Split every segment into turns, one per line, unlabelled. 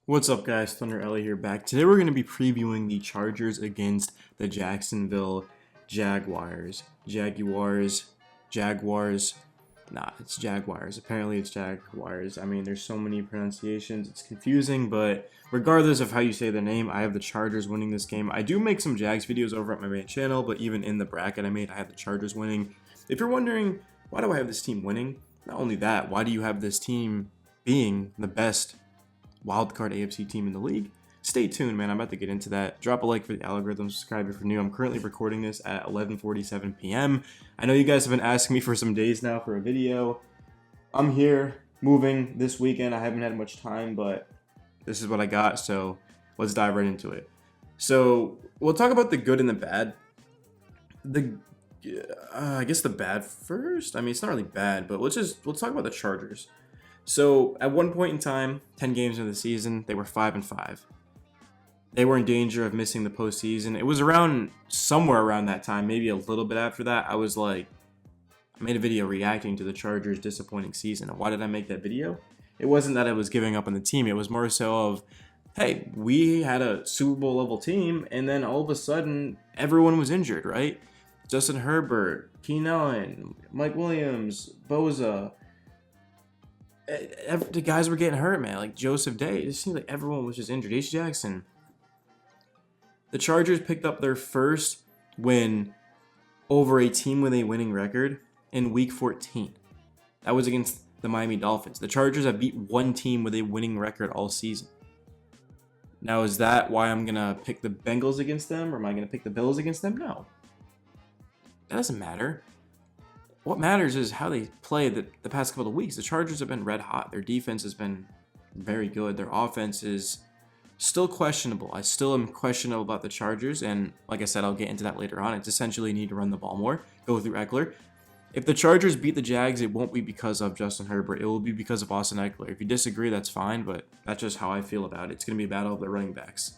What's up, guys? Thunder Ellie here back. Today we're going to be previewing the Chargers against the Jacksonville Jaguars. Jaguars. Nah, it's Jaguars. Apparently it's Jaguars. I mean, there's so many pronunciations. It's confusing, but regardless of how you say the name, I have the Chargers winning this game. I do make some Jags videos over at my main channel, but even in the bracket I made, I have the Chargers winning. If you're wondering, why do I have this team winning? Not only that, why do you have this team being the best wildcard AFC team in the league? Stay tuned, man. I'm about to get into that. Drop a like for the algorithm, subscribe if you're new. I'm currently recording this at 11:47 p.m. I know you guys have been asking me for some days now for a video. I'm here, moving this weekend. I haven't had much time, but this is what I got, so let's dive right into it. So we'll talk about the good and the bad. I guess the bad first. I mean, it's not really bad, but let's talk about the Chargers. So at one point in time, 10 games into the season, they were 5-5. They were in danger of missing the postseason. It was around somewhere around that time, maybe a little bit after that. I made a video reacting to the Chargers' disappointing season. And why did I make that video? It wasn't that I was giving up on the team. It was more so of, hey, we had a Super Bowl level team, and then all of a sudden, everyone was injured, right? Justin Herbert, Keenan Allen, Mike Williams, Boza. The guys were getting hurt, man. Like Joseph Day. It just seemed like everyone was just injured. H. Jackson. The Chargers picked up their first win over a team with a winning record in Week 14. That was against the Miami Dolphins. The Chargers have beat one team with a winning record all season. Now, is that why I'm going to pick the Bengals against them, or am I going to pick the Bills against them? No. That doesn't matter. What matters is how they play the past couple of weeks. The Chargers have been red hot. Their defense has been very good. Their offense is still questionable. I still am questionable about the Chargers, and like I said, I'll get into that later on. It's essentially need to run the ball more, go through Eckler. If the Chargers beat the Jags, it won't be because of Justin Herbert. It will be because of Austin Eckler. If you disagree, that's fine, but that's just how I feel about it. It's going to be a battle of the running backs.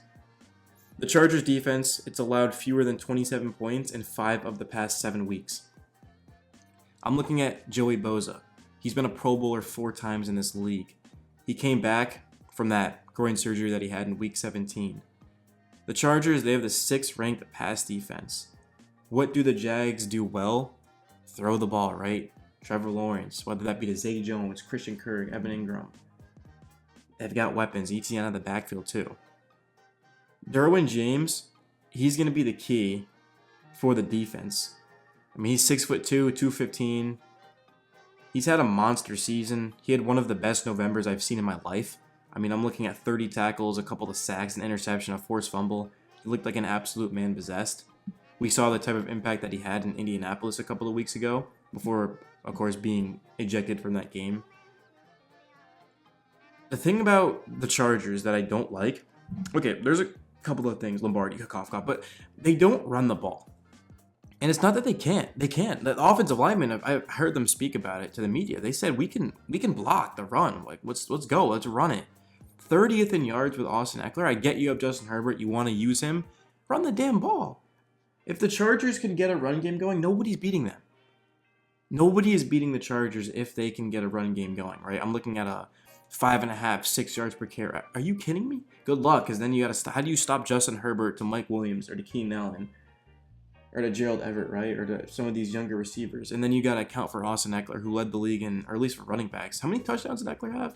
The Chargers defense, it's allowed fewer than 27 points in 5 of the past 7 weeks. I'm looking at Joey Boza. He's been a Pro Bowler 4 times in this league. He came back from that groin surgery that he had in Week 17. The Chargers, they have the 6th ranked pass defense. What do the Jags do well? Throw the ball, right? Trevor Lawrence, whether that be to Zay Jones, Christian Kirk, Evan Ingram. They've got weapons. ETN out of the backfield too. Derwin James, he's going to be the key for the defense. I mean, he's 6'2", 215. He's had a monster season. He had one of the best Novembers I've seen in my life. I mean, I'm looking at 30 tackles, a couple of sacks, an interception, a forced fumble. He looked like an absolute man possessed. We saw the type of impact that he had in Indianapolis a couple of weeks ago, before, of course, being ejected from that game. The thing about the Chargers that I don't like, okay, there's a couple of things, Lombardi, cough, but they don't run the ball. And it's not that they can't. They can't. The offensive linemen, I heard them speak about it to the media. They said, we can block the run. Like, let's go. Let's run it. 30th in yards with Austin Eckler. I get you have Justin Herbert. You want to use him. Run the damn ball. If the Chargers can get a run game going, nobody's beating them. Nobody is beating the Chargers if they can get a run game going, right? I'm looking at a 5.5, 6 yards per carry. Are you kidding me? Good luck, because then you got to stop. How do you stop Justin Herbert to Mike Williams or to Keenan Allen? Or to Gerald Everett, right? Or to some of these younger receivers. And then you got to account for Austin Eckler, who led the league in, or at least for running backs. How many touchdowns did Eckler have?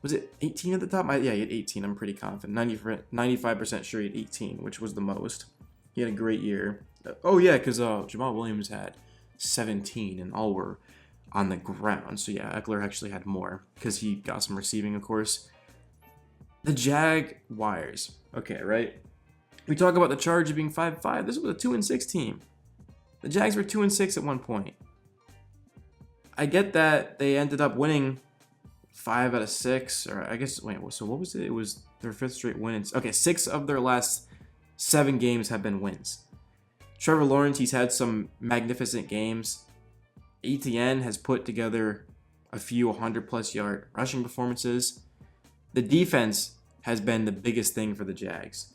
Was it 18 at the top? Yeah, he had 18. I'm pretty confident. 95% sure he had 18, which was the most. He had a great year. Oh, yeah, because Jamal Williams had 17, and all were on the ground. So, yeah, Eckler actually had more because he got some receiving, of course. The Jaguars. Okay, right? We talk about the Chargers being 5-5. This was a 2-6 team. The Jags were 2-6 at one point. I get that they ended up winning 5 out of 6, or I guess, wait, so what was it? It was their 5th straight wins. Okay, 6 of their last 7 games have been wins. Trevor Lawrence, he's had some magnificent games. ETN has put together a few 100-plus yard rushing performances. The defense has been the biggest thing for the Jags.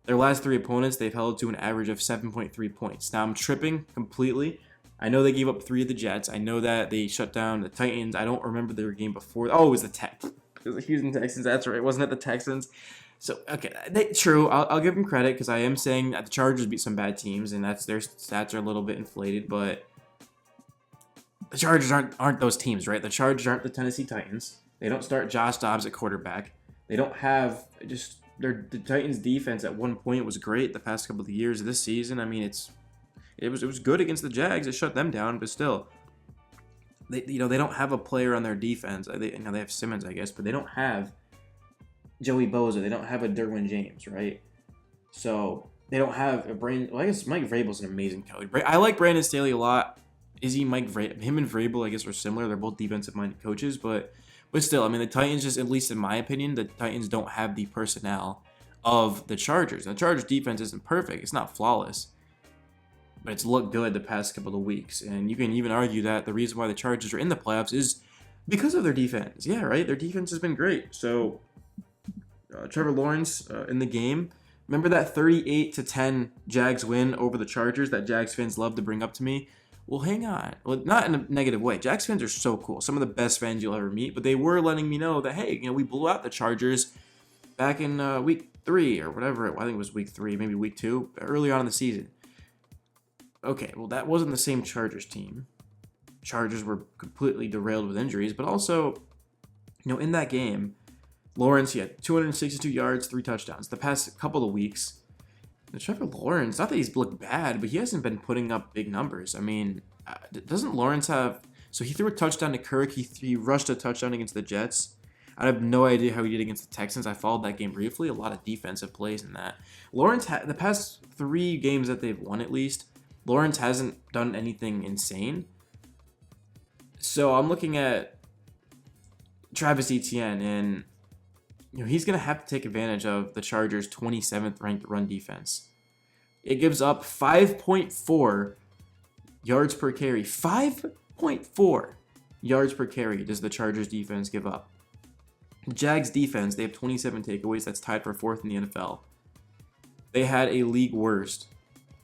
Their last 3 opponents, they've held to an average of 7.3 points. Now, I'm tripping completely. I know they gave up 3 of the Jets. I know that they shut down the Titans. I don't remember their game before. Oh, it was the was the Houston Texans. That's right. Wasn't it the Texans? So, okay, true. I'll give them credit because I am saying that the Chargers beat some bad teams, and that's their stats are a little bit inflated, but the Chargers aren't those teams, right? The Chargers aren't the Tennessee Titans. They don't start Josh Dobbs at quarterback. They don't have just the Titans defense at one point was great the past couple of years. This season, I mean, it was good against the Jags. It shut them down, but still, they don't have a player on their defense. They have Simmons, I guess, but they don't have Joey Bosa. They don't have a Derwin James, right? So they don't have a Brandon. Well, I guess Mike Vrabel's an amazing coach. I like Brandon Staley a lot. Is he Mike Vrabel? Him and Vrabel, I guess, are similar. They're both defensive-minded coaches, but still, I mean, the Titans just, at least in my opinion, the Titans don't have the personnel of the Chargers. And the Chargers defense isn't perfect. It's not flawless, but it's looked good the past couple of weeks. And you can even argue that the reason why the Chargers are in the playoffs is because of their defense. Yeah, right? Their defense has been great. So Trevor Lawrence in the game. Remember that 38-10 Jags win over the Chargers that Jags fans love to bring up to me? Well, hang on. Well, not in a negative way. Jags fans are so cool. Some of the best fans you'll ever meet. But they were letting me know that, hey, we blew out the Chargers back in week 3 or whatever. I think it was week 3, maybe week 2, early on in the season. Okay, well, that wasn't the same Chargers team. Chargers were completely derailed with injuries. But also, in that game, Lawrence, he had 262 yards, 3 touchdowns. The past couple of weeks, Trevor Lawrence, not that he's looked bad, but he hasn't been putting up big numbers. I mean, doesn't Lawrence have... So he threw a touchdown to Kirk. He rushed a touchdown against the Jets. I have no idea how he did against the Texans. I followed that game briefly. A lot of defensive plays in that. Lawrence, the past 3 games that they've won at least, Lawrence hasn't done anything insane. So I'm looking at Travis Etienne, and he's going to have to take advantage of the Chargers' 27th ranked run defense. It gives up 5.4 yards per carry. 5.4 yards per carry does the Chargers defense give up. The Jags defense, they have 27 takeaways. That's tied for 4th in the NFL. They had a league worst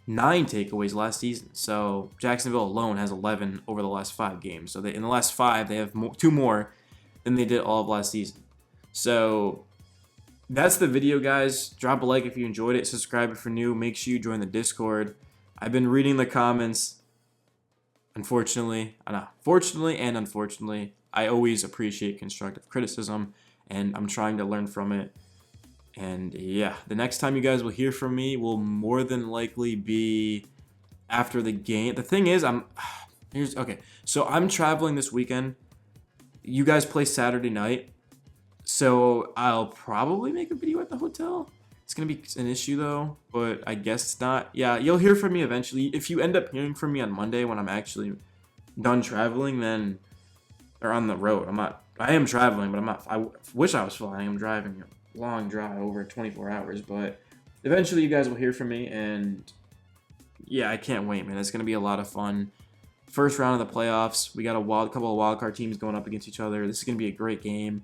9 takeaways last season. So Jacksonville alone has 11 over the last 5 games. So in the last 5, they have 2 more than they did all of last season. So that's the video, guys. Drop a like if you enjoyed it. Subscribe if you're new. Make sure you join the Discord. I've been reading the comments. Fortunately and unfortunately, I always appreciate constructive criticism, and I'm trying to learn from it. And yeah, the next time you guys will hear from me will more than likely be after the game. The thing is, so I'm traveling this weekend. You guys play Saturday night. So I'll probably make a video at the hotel. It's going to be an issue though, but I guess it's not. Yeah, you'll hear from me eventually. If you end up hearing from me on Monday when I'm actually done traveling, then, or on the road, I am traveling, but I'm not, I wish I was flying. I'm driving a long drive over 24 hours, but eventually you guys will hear from me, and yeah, I can't wait, man. It's going to be a lot of fun. First round of the playoffs. We got a couple of wildcard teams going up against each other. This is going to be a great game.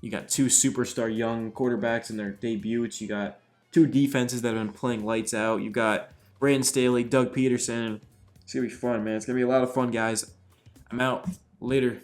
You got 2 superstar young quarterbacks in their debuts. You got 2 defenses that have been playing lights out. You got Brandon Staley, Doug Peterson. It's going to be fun, man. It's going to be a lot of fun, guys. I'm out. Later.